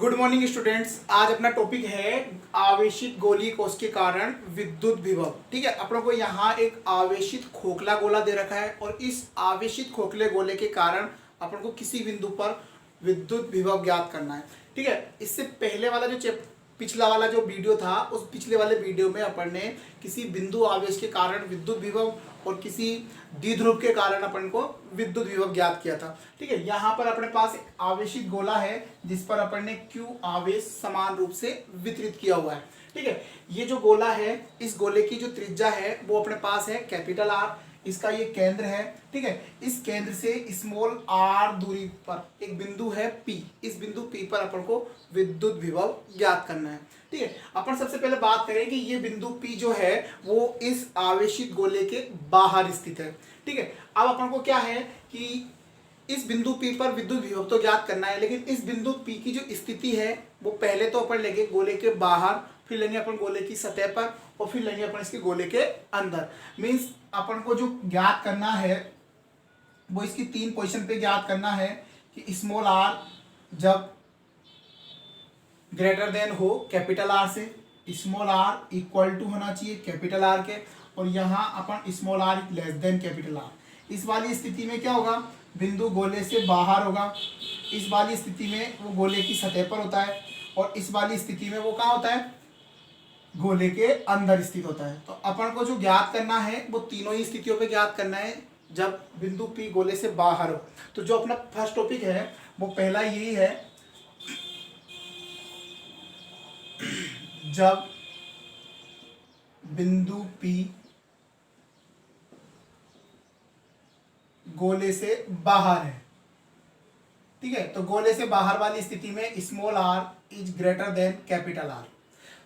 Good morning students. आज अपना topic है आवेशित गोलीय कोश के कारण विद्युत विभव। ठीक है, अपनों को यहाँ एक आवेशित खोखला गोला दे रखा है और इस आवेशित खोखले गोले के कारण अपन को किसी बिंदु पर विद्युत विभव ज्ञात करना है। ठीक है, इससे पहले वाला जो पिछला वाला जो वीडियो था, उस पिछले वाले वीडियो में अपन ने किसी बिंदु आवेश के कारण विद्युत विभव और किसी द्विध्रुव के कारण अपन को विद्युत विभव ज्ञात किया था। ठीक है, यहाँ पर अपने पास एक आवेशित गोला है जिस पर अपन ने Q आवेश समान रूप से वितरित किया हुआ है। ठीक है, ये जो गोला है, इस गोले की जो त्रिज्या है वो अपने पास है कैपिटल R। इसका ये केंद्र है। ठीक है, इस केंद्र से स्मॉल r दूरी पर एक बिंदु है P। इस बिंदु P पर अपन को विद्युत विभव ज्ञात करना है। ठीक है, अपन सबसे पहले बात करें कि ये बिंदु P जो है वो इस आवेशित गोले के बाहर स्थित है। ठीक है, अब अपन को क्या है कि इस बिंदु P पर विद्युत विभव तो ज्ञात करना है, लेकिन इस बिंदु P की जो स्थिति है वो पहले तो अपन लेंगे गोले के बाहर, फिर लेंगे अपन गोले की सतह पर, और फिर लेंगे अपन इसके गोले के अंदर। मीन्स अपन को जो ज्ञात करना है वो इसकी 3 पोजीशन पे ज्ञात करना है कि स्मॉल r जब ग्रेटर देन हो कैपिटल R से, स्मॉल r इक्वल टू होना चाहिए कैपिटल R के, और यहाँ अपन small r less than capital R। इस वाली स्थिति में क्या होगा, बिंदु गोले से बाहर होगा। इस वाली स्थिति में वो गोले की सतह पर होता है, और इस वाली स्थिति में वो कहाँ होता है, गोले के अंदर स्थित होता है। तो अपन को जो ज्ञात करना है वो तीनों ही स्थितियों पे ज्ञात करना है जब बिंदु P गोले से बाहर हो। तो जो अपना फर्स्ट टॉपिक है वो पहला यही है, जब बिंदु P गोले से बाहर है। ठीक है, तो गोले से बाहर वाली स्थिति में small r is greater than capital R।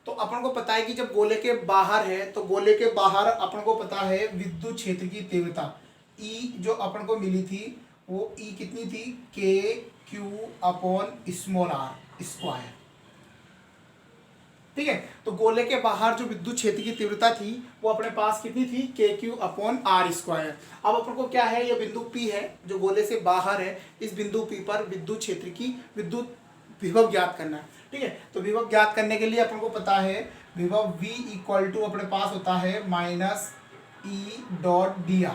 तो अपन को पता है कि जब गोले के बाहर है तो गोले के बाहर अपन को पता है विद्युत क्षेत्र की तीव्रता E जो अपन को मिली थी वो E कितनी थी, KQ स्मॉल r स्क्वायर। ठीक है, तो गोले के बाहर जो विद्युत क्षेत्र की तीव्रता थी वो अपने पास कितनी थी, KQ/r स्क्वायर। अब अपन को क्या है, ये बिंदु P है जो गोले से बाहर है, इस बिंदु P पर विद्युत क्षेत्र की विद्युत विभव ज्ञात करना है। ठीक है, तो विभव ज्ञात करने के लिए अपन को पता है विभव V इक्वल टू अपने पास होता है -E.dr।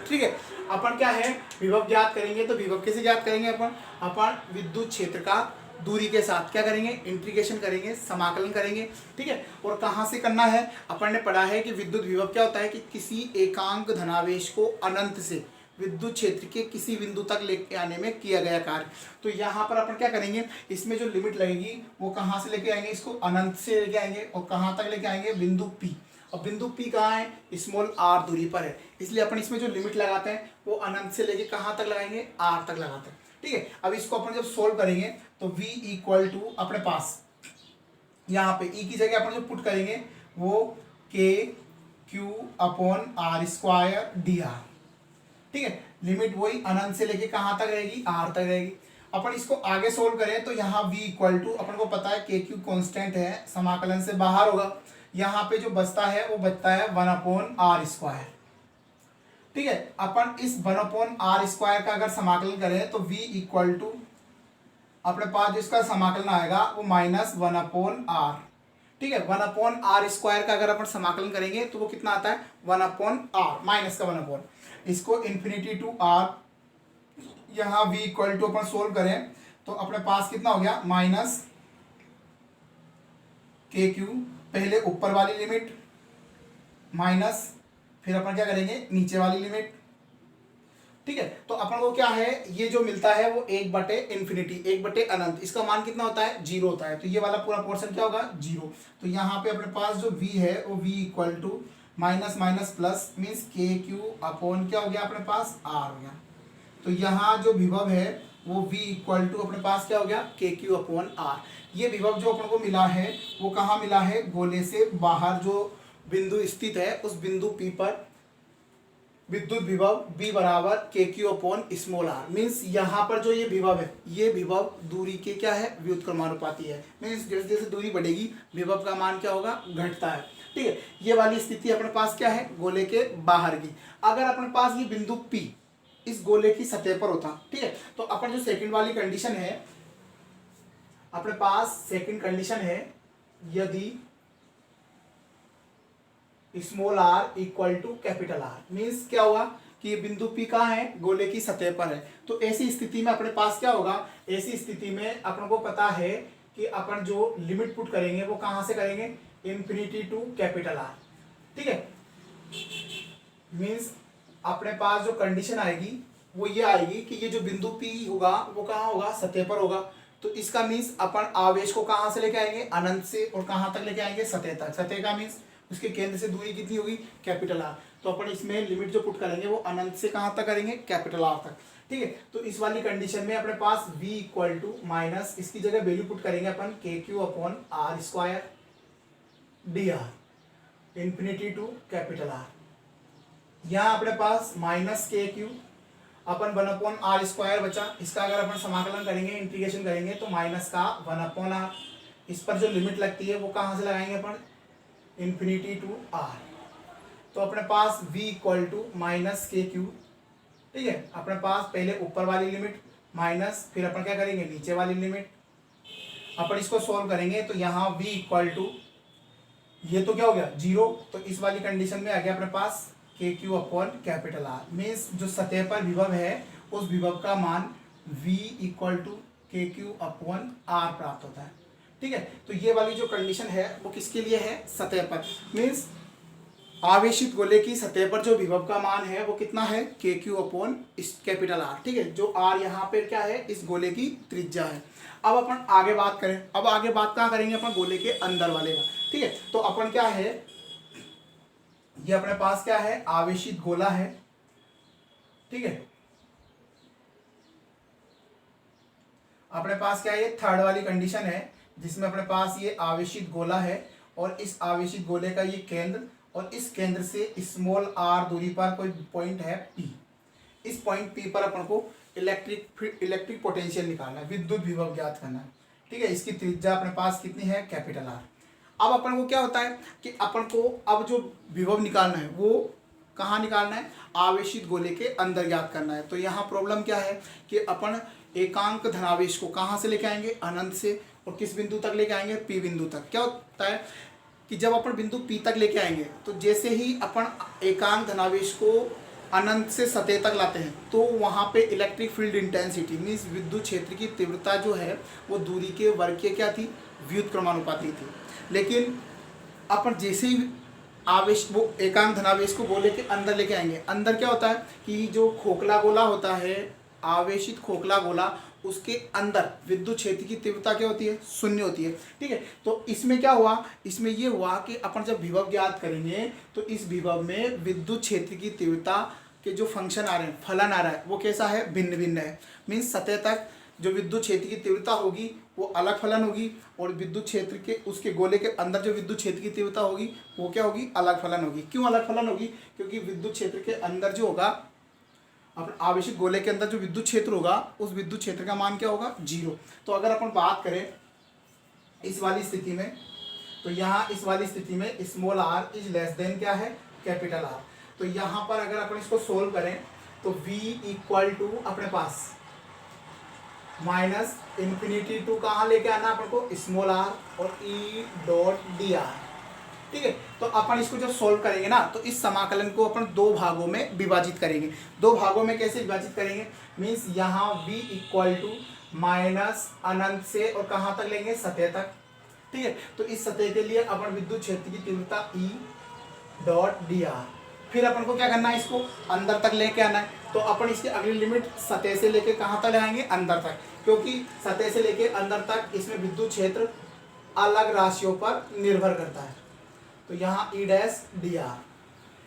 ठीक है, अपन क्या है, विभव ज्ञात करेंगे तो विभव कैसे ज्ञात करेंगे, अपन विद्युत क्षेत्र का दूरी के साथ क्या करेंगे, इंटीग्रेशन करेंगे, समाकलन करेंगे। ठीक है, और कहाँ से करना है, अपन ने पढ़ा है कि विद्युत विभव क्या होता है कि किसी एकांक धनावेश को अनंत से विद्युत क्षेत्र के किसी बिंदु तक लेके आने में किया गया कार्य। तो यहाँ पर अपन क्या करेंगे, इसमें जो लिमिट लगेगी वो कहाँ से लेके आएंगे, इसको अनंत से लेके आएंगे, और कहाँ तक लेके आएंगे, बिंदु P। और बिंदु P कहाँ है, स्मॉल r दूरी पर है, इसलिए अपन इसमें जो लिमिट लगाते हैं वो अनंत से लेके कहाँ तक लगाएंगे, r तक लगाते हैं। ठीक है, अब इसको अपन जब सोल्व करेंगे तो V इक्वल टू अपने पास यहाँ पे E की जगह अपन जो पुट करेंगे वो KQ/r स्क्वायर dr। ठीक है, लिमिट वही अनंत से लेके कहाँ तक रहेगी, r तक रहेगी। अपन इसको आगे सोल्व करें तो यहाँ V इक्वल टू अपन को पता है KQ कांस्टेंट है, समाकलन से बाहर होगा, यहाँ पे जो बचता है वो बचता है 1/r स्क्वायर। ठीक है, अपन इस 1/r स्क्वायर का अगर समाकलन करें तो V इक्वल टू अपने पास जो इसका समाकलन आएगा वो -1/r। ठीक है, 1/r स्क्वायर का अगर अपन समाकलन करेंगे तो वो कितना आता है, 1/r माइनस का 1/, इसको इन्फिनिटी टू r। यहाँ V इक्वल टू अपन सोल्व करें तो अपने पास कितना हो गया, -KQ, पहले ऊपर वाली लिमिट माइनस, फिर अपन क्या करेंगे, नीचे वाली लिमिट। ठीक है, तो अपन को क्या है, ये जो मिलता है वो 1/इंफिनिटी, 1/अनंत, इसका मान कितना होता है, 0 होता है। तो ये वाला पूरा पोर्शन क्या होगा, 0। तो यहाँ पे अपने पास जो V है वो V equal to minus minus plus means KQ/ क्या हो गया अपने पास, R हो गया। तो यहाँ जो विभव है वो V इक्वल टू अपने पास क्या हो गया, KQ/R। ये विभव जो अपन को मिला है वो कहाँ मिला है, गोले से बाहर जो बिंदु स्थित है उस बिंदु P पर विद्युत विभव V बराबर KQ/r। मीन्स यहाँ पर जो ये विभव है, ये विभव दूरी के क्या है, व्युत्क्रमानुपाती है। मीन्स जैसे जैसे दूरी बढ़ेगी विभव का मान क्या होगा, घटता है। ठीक है, ये वाली स्थिति अपने पास क्या है, गोले के बाहर की। अगर अपने पास ये बिंदु P इस गोले की सतह पर होता, ठीक है, तो अपन जो सेकंड वाली कंडीशन है अपने पास सेकंड कंडीशन है, यदि small r equal to capital R, means क्या हुआ कि ये बिंदु P कहाँ है, गोले की सतह पर है। तो ऐसी स्थिति में अपने पास क्या होगा, ऐसी स्थिति में अपन को पता है कि अपन जो लिमिट पुट करेंगे वो कहाँ से करेंगे, इंफिनिटी टू कैपिटल आर। ठीक है, मीन्स अपने पास जो कंडीशन आएगी वो ये आएगी कि ये जो बिंदु P होगा वो कहाँ होगा, सतह पर होगा। तो इसका मीन्स अपन आवेश को कहाँ से लेके आएंगे, अनंत से, और कहाँ तक लेके आएंगे, सतह तक। सतह का मीन्स उसके केंद्र से दूरी कितनी होगी, कैपिटल आर। तो अपन इसमें लिमिट जो पुट करेंगे वो अनंत से कहाँ तक करेंगे, कैपिटल आर तक। ठीक है, तो इस वाली कंडीशन में अपने पास v इक्वल टू माइनस, इसकी जगह वैल्यू पुट करेंगे अपन K Q upon R square D R infinity to capital R. यहाँ अपने पास माइनस के क्यू अपन 1 आर स्क्वायर बचा, इसका अगर अपन समाकलन करेंगे, इंटीग्रेशन करेंगे तो माइनस का 1 आर, इस पर जो लिमिट लगती है वो कहाँ से लगाएंगे अपन, इंफिनिटी टू आर। तो अपने पास v equal to minus K Q. ठीक है, अपने पास पहले ऊपर वाली लिमिट माइनस, फिर अपन क्या करेंगे, नीचे वाली लिमिट। अपन इसको सॉल्व करेंगे तो यहाँ v इक्वल टू, ये तो क्या हो गया 0, तो इस वाली कंडीशन में आ गया अपने पास K Q upon capital R. Means जो सतह पर विभव है उस विभव का मान v इक्वल टू के क्यू अपॉन आर प्राप्त होता है। ठीक है, तो ये वाली जो कंडीशन है वो किसके लिए है, सतह पर। मीन्स आवेशित गोले की सतह पर जो विभव का मान है वो कितना है, के क्यू अपॉन इस कैपिटल आर। ठीक है, जो आर यहाँ पे क्या है, इस गोले की त्रिज्या है। अब अपन आगे बात करें, अब आगे बात कहाँ करेंगे अपन, गोले के अंदर वाले का। ठीक है, तो अपन क्या है, ये अपने पास क्या है, आवेशित गोला है। ठीक है, अपने पास क्या है, ये थर्ड वाली कंडीशन है जिसमें अपने पास ये आवेशित गोला है और इस आवेशित गोले का ये केंद्र, और इस केंद्र से स्मॉल आर दूरी पर कोई पॉइंट है P। इस पॉइंट P पर अपन को इलेक्ट्रिक पोटेंशियल निकालना है, विद्युत विभव ज्ञात करना है। ठीक है, इसकी त्रिज्या अपने पास कितनी है, कैपिटल आर। अब अपन को क्या होता है कि अपन को अब जो विभव निकालना है वो कहाँ निकालना है, आवेशित गोले के अंदर ज्ञात करना है। तो यहाँ प्रॉब्लम क्या है कि अपन एकांक धनावेश को कहाँ से लेके आएंगे, अनंत से, और किस बिंदु तक लेके आएंगे, P बिंदु तक। क्या होता है कि जब अपन बिंदु P तक लेके आएंगे तो जैसे ही अपन एकांक धनावेश को अनंत से सतह तक लाते हैं तो वहाँ पे इलेक्ट्रिक फील्ड इंटेंसिटी मीन्स विद्युत क्षेत्र की तीव्रता जो है वो दूरी के वर्ग की क्या थी, व्युत्क्रमानुपाती थी। लेकिन अपन जैसे ही आवेश वो एकांक धनावेश को गोले के अंदर लेके आएंगे, अंदर क्या होता है कि जो खोखला गोला होता है, आवेशित खोखला गोला, उसके अंदर विद्युत क्षेत्र की तीव्रता क्या होती है, शून्य होती है। ठीक है, तो इसमें क्या हुआ, इसमें ये हुआ कि अपन जब विभव ज्ञात करेंगे तो इस विभव में विद्युत क्षेत्र की तीव्रता के जो फंक्शन आ रहे हैं, फलन आ रहा है, वो कैसा है, भिन्न भिन्न है। मीन्स सतह तक जो विद्युत क्षेत्र की तीव्रता होगी वो अलग फलन होगी, और विद्युत क्षेत्र के उसके गोले के अंदर जो विद्युत क्षेत्र की तीव्रता होगी वो क्या होगी, अलग फलन होगी। क्यों अलग फलन होगी, क्योंकि विद्युत क्षेत्र के अंदर जो होगा, अपने आवेशित गोले के अंदर जो विद्युत क्षेत्र होगा उस विद्युत क्षेत्र का मान क्या होगा, 0। तो अगर अपन बात करें इस वाली स्थिति में, तो यहाँ इस वाली स्थिति में small r is less than क्या है, कैपिटल आर। तो यहाँ पर अगर अपन इसको सोल्व करें तो v इक्वल टू अपने पास माइनस इंफिनिटी टू कहाँ लेके आना अपन को, स्मॉल आर और E डॉट डी आर। ठीक है, तो अपन इसको जब सोल्व करेंगे ना तो इस समाकलन को अपन दो भागों में विभाजित करेंगे। दो भागों में कैसे विभाजित करेंगे, मीन्स यहाँ v इक्वल टू माइनस अनंत से और कहाँ तक लेंगे, सतह तक। ठीक है, तो इस सतह के लिए अपन विद्युत क्षेत्र की तीव्रता E डॉट डी आर, फिर अपन को क्या करना है, इसको अंदर तक लेके आना है। तो अपन इसकी अगली लिमिट सतह से लेके कहाँ तक लाएंगे, अंदर तक, क्योंकि सतह से लेके अंदर तक इसमें विद्युत क्षेत्र अलग राशियों पर निर्भर करता है। तो यहाँ E डैश डी आर।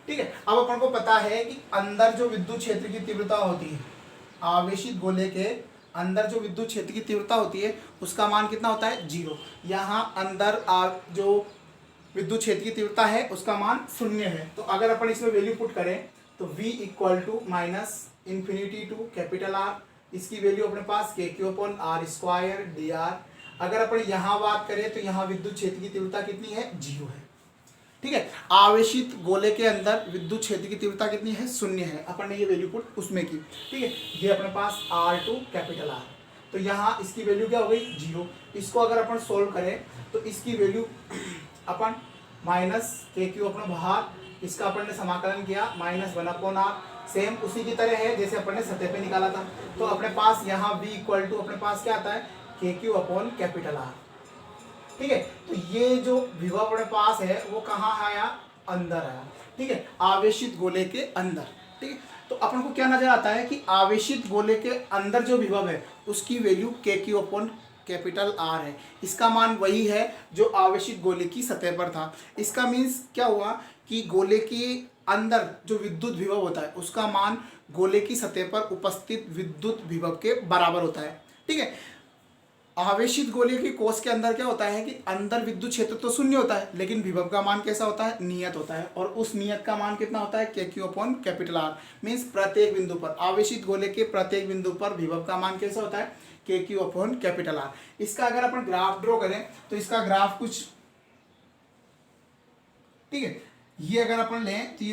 ठीक है, अब अपन को पता है कि अंदर जो विद्युत क्षेत्र की तीव्रता होती है, आवेशित गोले के अंदर जो विद्युत क्षेत्र की तीव्रता होती है उसका मान कितना होता है, 0। यहाँ अंदर जो विद्युत क्षेत्र की तीव्रता है उसका मान 0 है। तो अगर अपन इसमें वैल्यू पुट करें तो v equal to minus infinity to capital R, इसकी वैल्यू अपने पास K Q upon R square D R. अगर अपन यहाँ बात करें तो यहाँ विद्युत क्षेत्र की तीव्रता कितनी है, 0 है। ठीक है, आवेशित गोले के अंदर विद्युत क्षेत्र की तीव्रता कितनी है, 0 है। अपन ने ये वैल्यू पुट उसमें की। ठीक है, ये अपने पास R2 कैपिटल आर। तो यहाँ इसकी वैल्यू क्या हो गई 0। इसको अगर अपन सोल्व करें तो इसकी वैल्यू अपन माइनस के क्यू अपन बाहर, इसका अपन ने समाकलन किया -1/r, सेम उसी की तरह है जैसे अपन ने सतह पे निकाला था। तो अपने पास यहाँ v इक्वल टू अपने पास क्या आता है K Q upon capital R। ठीक है, तो ये जो विभव अपने पास है वो कहाँ आया, अंदर आया। ठीक है, आवेशित गोले के अंदर। ठीक है, तो अपन को क्या नजर आता है कि आवेशित गोले के अंदर जो विभव है उसकी वैल्यू के क्यू अपॉन कैपिटल R है। इसका मान वही है जो आवेशित गोले की सतह पर था। इसका मीन्स क्या हुआ कि गोले के अंदर जो विद्युत विभव होता है उसका मान गोले की सतह पर उपस्थित विद्युत विभव के बराबर होता है। ठीक है, आवेशित गोले के कोष के अंदर क्या होता है कि अंदर विद्युत क्षेत्र तो शून्य होता है लेकिन विभव का मान कैसा होता है, नियत होता है। और उस नियत का मान कितना होता है, K Q upon capital R। Means प्रत्येक बिंदु पर, आवेशित गोले के प्रत्येक बिंदु पर विभव का मान कैसा होता है, K Q upon capital R। इसका अगर अपन ग्राफ ड्रॉ करें तो इसका ग्राफ कुछ, ठीक है, ये अगर अपन लें तो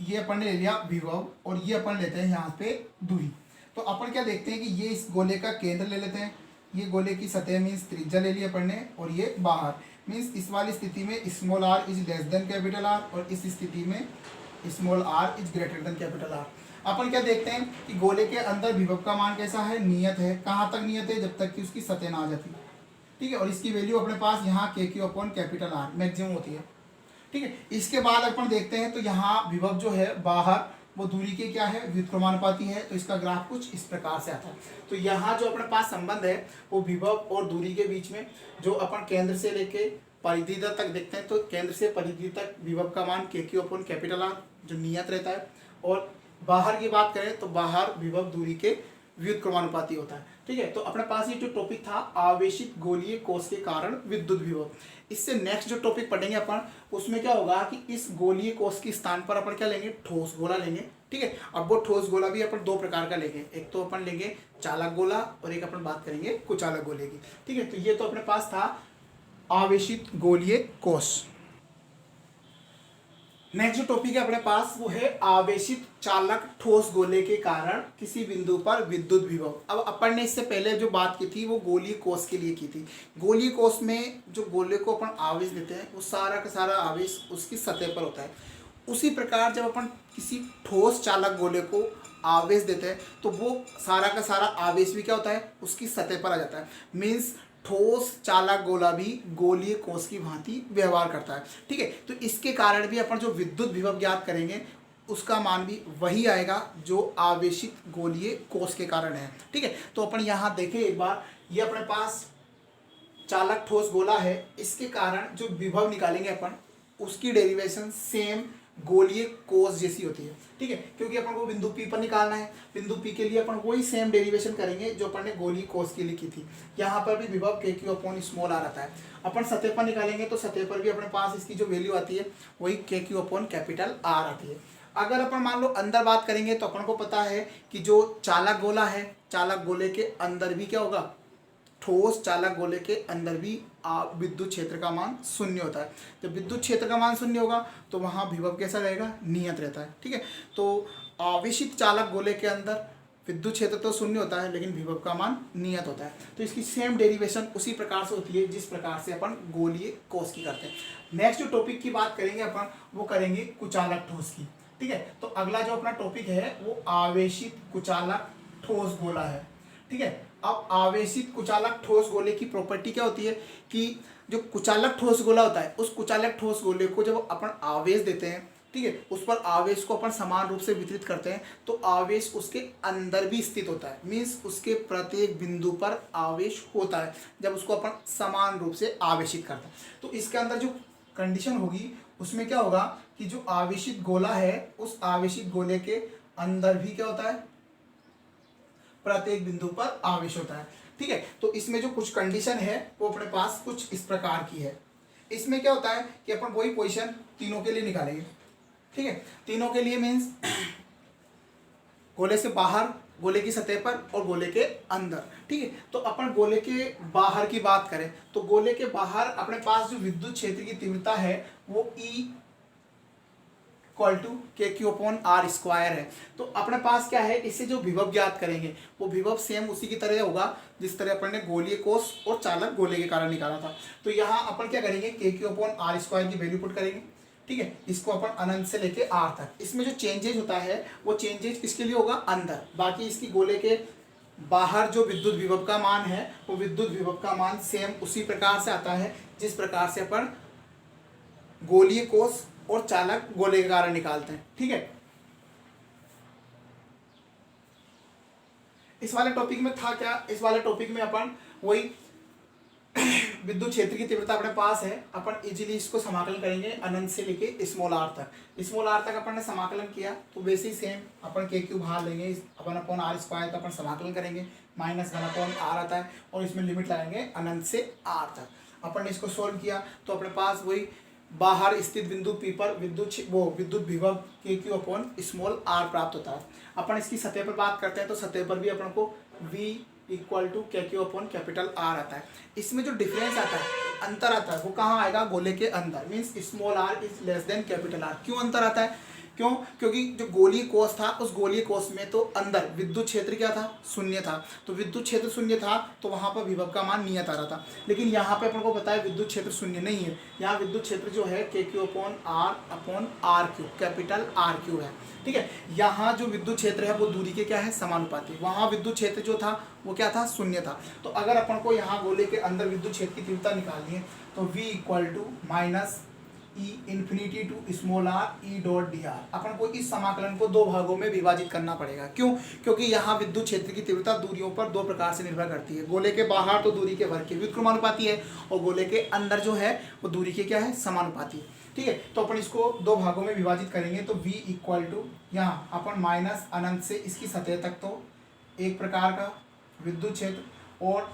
ये अपन ने ले लिया विभव और ये अपन लेते हैं यहाँ पे दूरी। तो अपन क्या देखते हैं कि ये इस गोले का केंद्र ले लेते हैं, ये गोले की सतह मीन्स त्रिज्या ले लिया अपन ने, और ये बाहर मीन्स इस वाली स्थिति में small r is less than capital R और इस स्थिति में small r is greater than capital R। अपन क्या देखते हैं कि गोले के अंदर विभव का मान कैसा है, नियत है। कहाँ तक नियत है, जब तक कि उसकी सतह ना आ जाती। ठीक है, और इसकी वैल्यू अपने पास यहाँ के Q upon capital R maximum होती है। ठीक है, इसके बाद अपन देखते हैं तो यहाँ विभव जो है बाहर वो दूरी के क्या है, व्युत्क्रमानुपाती है। तो इसका ग्राफ कुछ इस प्रकार से आता है। तो यहाँ जो अपने पास संबंध है वो विभव और दूरी के बीच में, जो अपन केंद्र से लेके परिधि तक देखते हैं तो केंद्र से परिधि तक विभव का मान के क्यू अपॉन कैपिटल R जो नियत रहता है। और बाहर की बात करें तो बाहर विभव दूरी के व्युत्क्रमानुपाती होता है। ठीक है, तो अपने पास ये जो टॉपिक था आवेशित गोलीय कोष के कारण विद्युत विभव। इससे नेक्स्ट जो टॉपिक पढ़ेंगे अपन उसमें क्या होगा कि इस गोलीय कोष के स्थान पर अपन क्या लेंगे, ठोस गोला लेंगे। ठीक है, अब वो ठोस गोला भी अपन दो प्रकार का लेंगे, एक तो अपन लेंगे चालक गोला और एक अपन बात करेंगे कुचालक गोले की। ठीक है, तो ये तो अपने पास था आवेशित गोलीय कोष। नेक्स्ट जो टॉपिक है अपने पास वो है आवेशित चालक ठोस गोले के कारण किसी बिंदु पर विद्युत विभव। अब अपन ने इससे पहले जो बात की थी वो गोलीय कोष के लिए की थी। गोलीय कोष में जो गोले को अपन आवेश देते हैं वो सारा का सारा आवेश उसकी सतह पर होता है। उसी प्रकार जब अपन किसी ठोस चालक गोले को आवेश देते हैं तो वो सारा का सारा आवेश भी क्या होता है, उसकी सतह पर आ जाता है। मीन्स ठोस चालक गोला भी गोलीय कोष की भांति व्यवहार करता है। ठीक है, तो इसके कारण भी अपन जो विद्युत विभव ज्ञात करेंगे उसका मान भी वही आएगा जो आवेशित गोलीय कोष के कारण है। ठीक है, तो अपन यहाँ देखें एक बार, ये अपने पास चालक ठोस गोला है, इसके कारण जो विभव निकालेंगे अपन उसकी डेरिवेशन सेम गोलीय कोष जैसी होती है। ठीक है, क्योंकि अपन को बिंदु P पर निकालना है, बिंदु P के लिए अपन वही सेम डेरिवेशन करेंगे जो अपन ने गोलीय कोष के लिए की थी। यहाँ पर भी विभव के क्यू अपॉन स्मॉल r आता है। अपन सतह पर निकालेंगे तो सतह पर भी अपने पास इसकी जो वैल्यू आती है वही के क्यू अपॉन कैपिटल R आती है। अगर अपन मान लो अंदर बात करेंगे तो अपन को पता है कि जो चालक गोला है, चालक गोले के अंदर भी क्या होगा, ठोस चालक गोले के अंदर भी विद्युत क्षेत्र का मान शून्य होता है। जब विद्युत क्षेत्र का मान शून्य होगा तो वहाँ विभव कैसा रहेगा, नियत रहता है। ठीक है, तो आवेशित चालक गोले के अंदर विद्युत क्षेत्र तो शून्य होता है लेकिन विभव का मान नियत होता है। तो इसकी सेम डेरिवेशन उसी प्रकार से होती है जिस प्रकार से अपन गोलीय कोष की करते हैं। नेक्स्ट जो टॉपिक की बात करेंगे अपन वो करेंगे कुचालक ठोस की। ठीक है, तो अगला जो अपना टॉपिक है वो आवेशित कुचालक ठोस गोला है। ठीक है, अब आवेशित कुचालक ठोस गोले की प्रॉपर्टी क्या होती है कि जो कुचालक ठोस गोला होता है उस कुचालक ठोस गोले को जब अपन आवेश देते हैं, ठीक है, उस पर आवेश को अपन समान रूप से वितरित करते हैं तो आवेश उसके अंदर भी स्थित होता है। मीन्स उसके प्रत्येक बिंदु पर आवेश होता है जब उसको अपन समान रूप से आवेशित करते हैं। तो इसके अंदर जो कंडीशन होगी उसमें क्या होगा कि जो आवेशित गोला है उस आवेशित गोले के अंदर भी क्या होता है, प्रत्येक बिंदु पर आवेश होता है। ठीक है, तो इसमें जो कुछ कंडीशन है वो अपने पास कुछ इस प्रकार की है। इसमें क्या होता है कि अपन वही पोजीशन तीनों के लिए निकालेंगे। ठीक है, तीनों के लिए मीन्स गोले से बाहर, गोले की सतह पर और गोले के अंदर। ठीक है, तो अपन गोले के बाहर की बात करें तो गोले के बाहर अपने पास जो विद्युत क्षेत्र की तीव्रता है वो E इक्वल टू के क्यू अपॉन आर स्क्वायर है। तो अपने पास क्या है, इससे जो विभव ज्ञात करेंगे वो विभव सेम उसी की तरह होगा जिस तरह अपन ने गोलीय कोष और चालक गोले के कारण निकाला था। तो यहाँ अपन क्या करेंगे, के क्यू अपॉन आर स्क्वायर की वैल्यू पुट करेंगे, ठीक है। इसको अपन अनंत से लेके आर तक, इसमें जो चेंजेज होता है वो चेंजेज किसके लिए होगा, अंदर। बाकी इसकी गोले के बाहर जो विद्युत विभव का मान है वो विद्युत विभव का मान सेम उसी प्रकार से आता है जिस प्रकार से अपन गोलीय कोष और चालक गोले के कारण निकालते हैं, ठीक है। इस वाले टॉपिक में था क्या, इस वाले टॉपिक में अपन वही विद्युत क्षेत्र की तीव्रता अपने पास है, अपन इजीली इसको समाकलन करेंगे अनंत से लेके स्मॉल आर तक। स्मॉल आर तक अपन ने समाकलन किया तो वैसे ही सेम अपन के क्यू बाहर लेंगे, अपन अपॉन आर स्क्वायर का अपन समाकलन करेंगे, माइनस वन अपॉन आर आता है और इसमें लिमिट लगाएंगे अनंत से आर तक। अपन ने इसको सोल्व किया तो अपने पास वही बाहर स्थित बिंदु पी पर विद्युत विभव के क्यू अपॉन स्मॉल आर प्राप्त होता है। अपन इसकी सतह पर बात करते हैं तो सतह पर भी अपन को v इक्वल टू के क्यू अपॉन कैपिटल आर आता है। इसमें जो डिफरेंस आता है, अंतर आता है, वो कहाँ आएगा, गोले के अंदर, means small r is less than capital R. क्यों अंतर आता है, क्यों, क्योंकि जो गोलीय कोष था उस गोलीय कोष में तो अंदर विद्युत क्षेत्र क्या था, शून्य था। तो विद्युत क्षेत्र शून्य था तो वहाँ पर विभव का मान नियत आ रहा था। लेकिन यहाँ पे अपन को पता है विद्युत क्षेत्र शून्य नहीं है, यहाँ विद्युत क्षेत्र जो है K Q upon R Q, capital R Q है, ठीक है। यहाँ जो विद्युत क्षेत्र है वो दूरी के क्या है, समानुपाती। वहाँ विद्युत क्षेत्र जो था वो क्या था, शून्य था। तो अगर अपन को यहाँ गोले के अंदर विद्युत क्षेत्र की तीव्रता निकालनी है तो v equal to minus e infinity to small r e dot d r. अपन को इस समाकलन को दो भागों में विभाजित करना पड़ेगा। क्यों, क्योंकि यहाँ विद्युत क्षेत्र की तीव्रता दूरियों पर दो प्रकार से निर्भर करती है। गोले के बाहर तो दूरी के वर्ग के व्युत्क्रमानुपाती है और गोले के अंदर जो है वो दूरी के क्या है, समानुपाती, ठीक है। तो अपन इसको दो भागों में विभाजित करेंगे तो v इक्वल टू यहाँ अपन माइनस अनंत से इसकी सतह तक तो एक प्रकार का विद्युत क्षेत्र और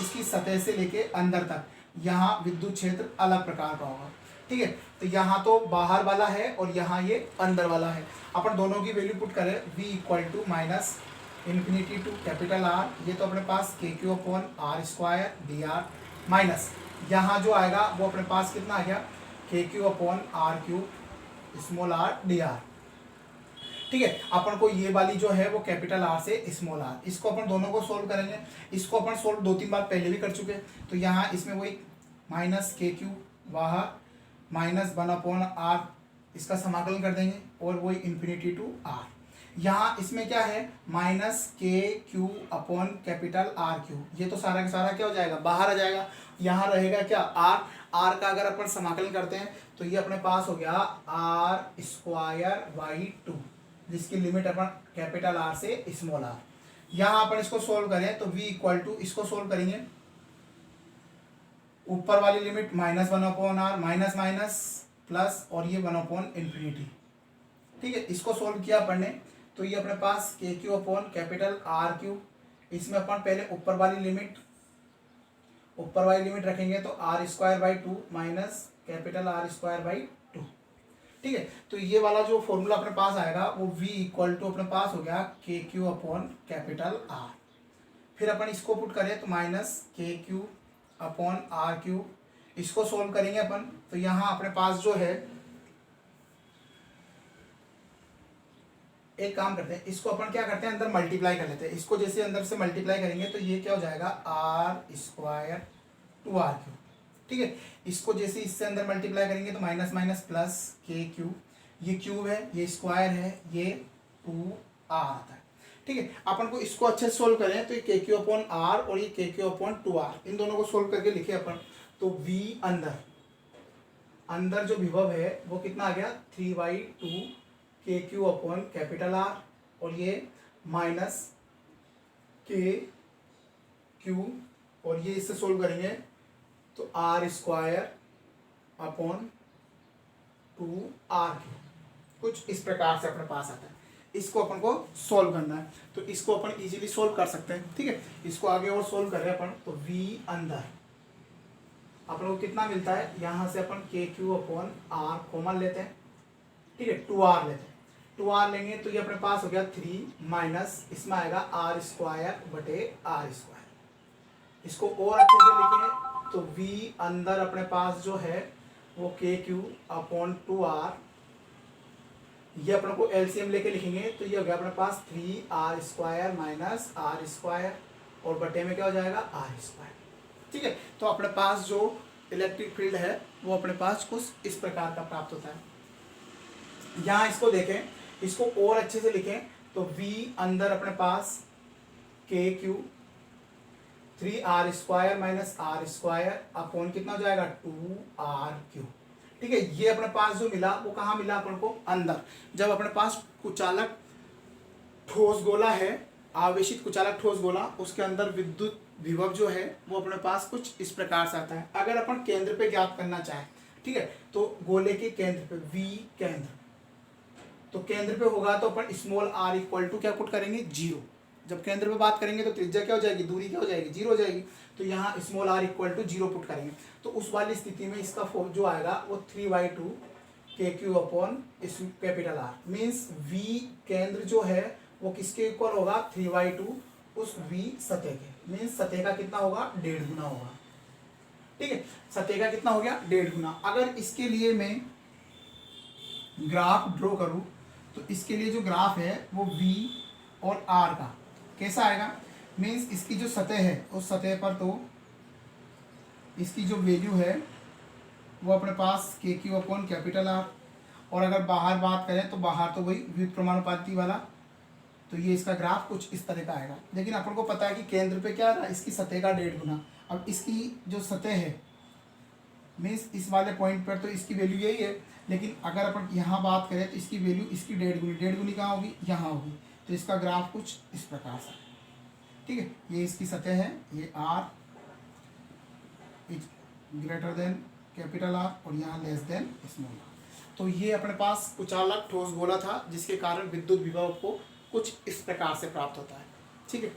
इसकी सतह से लेके अंदर तक यहाँ विद्युत क्षेत्र अलग प्रकार का होगा, ठीक है। तो यहाँ तो बाहर वाला है और यहाँ ये अंदर वाला है। अपन दोनों की वैल्यू पुट करें, v equal to minus infinity to capital R, ये तो अपने पास K Q upon R square D R, minus यहाँ जो आएगा वो अपने पास कितना आ गया, K Q upon R Q small r D R, ठीक है। अपन को ये वाली जो है वो कैपिटल आर से स्मॉल आर, इसको अपन दोनों को सोल्व करेंगे। इसको अपन सोल्व दो तीन बार पहले भी कर चुके, तो यहाँ इसमें वही माइनस के क्यू बाहर माइनस वन अपॉन आर, इसका समाकलन कर देंगे और वही इन्फिनिटी टू आर। यहाँ इसमें क्या है, minus K Q upon capital R Q, ये तो सारा का सारा क्या हो जाएगा, बाहर आ जाएगा। यहाँ रहेगा क्या, आर, आर का अगर अपन समाकलन करते हैं तो ये अपने पास हो गया आर स्क्वायर बाई टू, जिसकी लिमिट अपन कैपिटल आर से स्मॉल आर। यहाँ अपन इसको सोल्व करें तो v इक्वल टू, इसको सोल्व करेंगे, ऊपर वाली limit minus one upon R, minus minus plus और ये वन अपॉन इन्फिनिटी, ठीक है। इसको सोल्व किया अपन ने तो ये अपने पास K Q upon capital R Q, इसमें अपन पहले ऊपर वाली लिमिट रखेंगे तो R square by two minus capital R square by two, ठीक है। तो ये वाला जो फॉर्मूला अपने पास आएगा वो v इक्वल टू अपने पास हो गया K Q upon capital are. फिर अपन इसको पुट करें तो minus K Q upon R Q, इसको सोल्व करेंगे अपन तो यहाँ अपने पास जो है, एक काम करते हैं, इसको अपन क्या करते हैं, अंदर मल्टीप्लाई कर लेते हैं। इसको जैसे अंदर से मल्टीप्लाई करेंगे तो ये क्या हो जाएगा, R square two R Q, ठीक है। इसको जैसे इससे अंदर मल्टीप्लाई करेंगे तो minus minus plus K Q, ये क्यूब है, ये स्क्वायर है, ये टू आर आता है, ठीक है। अपन को इसको अच्छे से सोल्व करें तो ये के क्यू अपॉन आर और ये के क्यू अपॉन टू आर, इन दोनों को सोल्व करके लिखे अपन तो v अंदर जो विभव है वो कितना आ गया, 3/2 के क्यू अपॉन कैपिटल आर और ये माइनस के क्यू और ये इससे सोल्व करेंगे तो R square upon two R Q, कुछ इस प्रकार से अपने पास आता है। इसको अपन को सोल्व करना है तो इसको अपन इजीली सोल्व कर सकते हैं, ठीक है। इसको आगे और सोल्व करें अपन तो v अंदर अपन को कितना मिलता है, यहाँ से अपन K Q upon are common लेते हैं, ठीक है, टू आर लेते हैं, टू आर लेंगे तो ये अपने पास हो गया 3 माइनस इसमें आएगा आर स्क्वायर बटे आर स्क्वायर। इसको और अच्छे से लिखें तो v अंदर अपने पास जो है वो के क्यू अपॉन टू आर ये अपन को एलसीएम लेके लिखेंगे तो ये हो गया अपने पास 3r² माइनस r² और बटे में क्या हो जाएगा r²। ठीक है, तो अपने पास जो इलेक्ट्रिक फील्ड है वो अपने पास कुछ इस प्रकार का प्राप्त होता है। यहाँ इसको देखें, इसको और अच्छे से लिखें तो v अंदर अपने पास KQ 3r² minus r² upon कितना हो जाएगा 2r3। ठीक है, ये अपने पास जो मिला वो कहाँ मिला अपन को अंदर। जब अपने पास कुचालक ठोस गोला है, आवेशित कुचालक ठोस गोला, उसके अंदर विद्युत विभव जो है वो अपने पास कुछ इस प्रकार से आता है। अगर अपन केंद्र पे ज्ञात करना चाहें, ठीक है, तो गोले के केंद्र पे V केंद्र, तो केंद्र पे होगा तो अपन स्मॉल r इक्वल टू क्या पुट करेंगे 0। जब केंद्र पे बात करेंगे तो त्रिज्या क्या हो जाएगी, दूरी क्या हो जाएगी 0 हो जाएगी, तो यहाँ small r equal to 0 put करेंगे। तो उस वाली स्थिति में इसका फॉर्म जो आएगा वो 3/2 KQ upon capital R means V केंद्र जो है वो किसके इक्वल होगा 3/2 उस V सतह के, मीन्स सतह का कितना होगा 1.5 गुना होगा। ठीक है, सतह का कितना हो गया 1.5 गुना। अगर इसके लिए मैं ग्राफ ड्रॉ करूं तो इसके लिए जो ग्राफ है वो V और R का कैसा आएगा, मीन्स इसकी जो सतह है उस सतह पर तो इसकी जो वैल्यू है वो अपने पास KQ अपॉन कैपिटल R, और अगर बाहर बात करें तो बाहर तो वही व्युत्क्रमानुपाती वाला, तो ये इसका ग्राफ कुछ इस तरह का आएगा। लेकिन अपन को पता है कि केंद्र पे क्या रहा, इसकी सतह का 1.5 गुना। अब इसकी जो सतह है मीन्स इस वाले पॉइंट पर तो इसकी वैल्यू यही है, लेकिन अगर अपन यहाँ बात करें तो इसकी वैल्यू इसकी 1.5 गुनी कहाँ होगी, यहाँ होगी। तो इसका ग्राफ कुछ इस प्रकार से। ठीक है, ये इसकी सतह है, ये R is greater than capital R और यहाँ लेस देन स्मॉल r। तो ये अपने पास कुचालक ठोस गोला था जिसके कारण विद्युत विभव को कुछ इस प्रकार से प्राप्त होता है। ठीक है।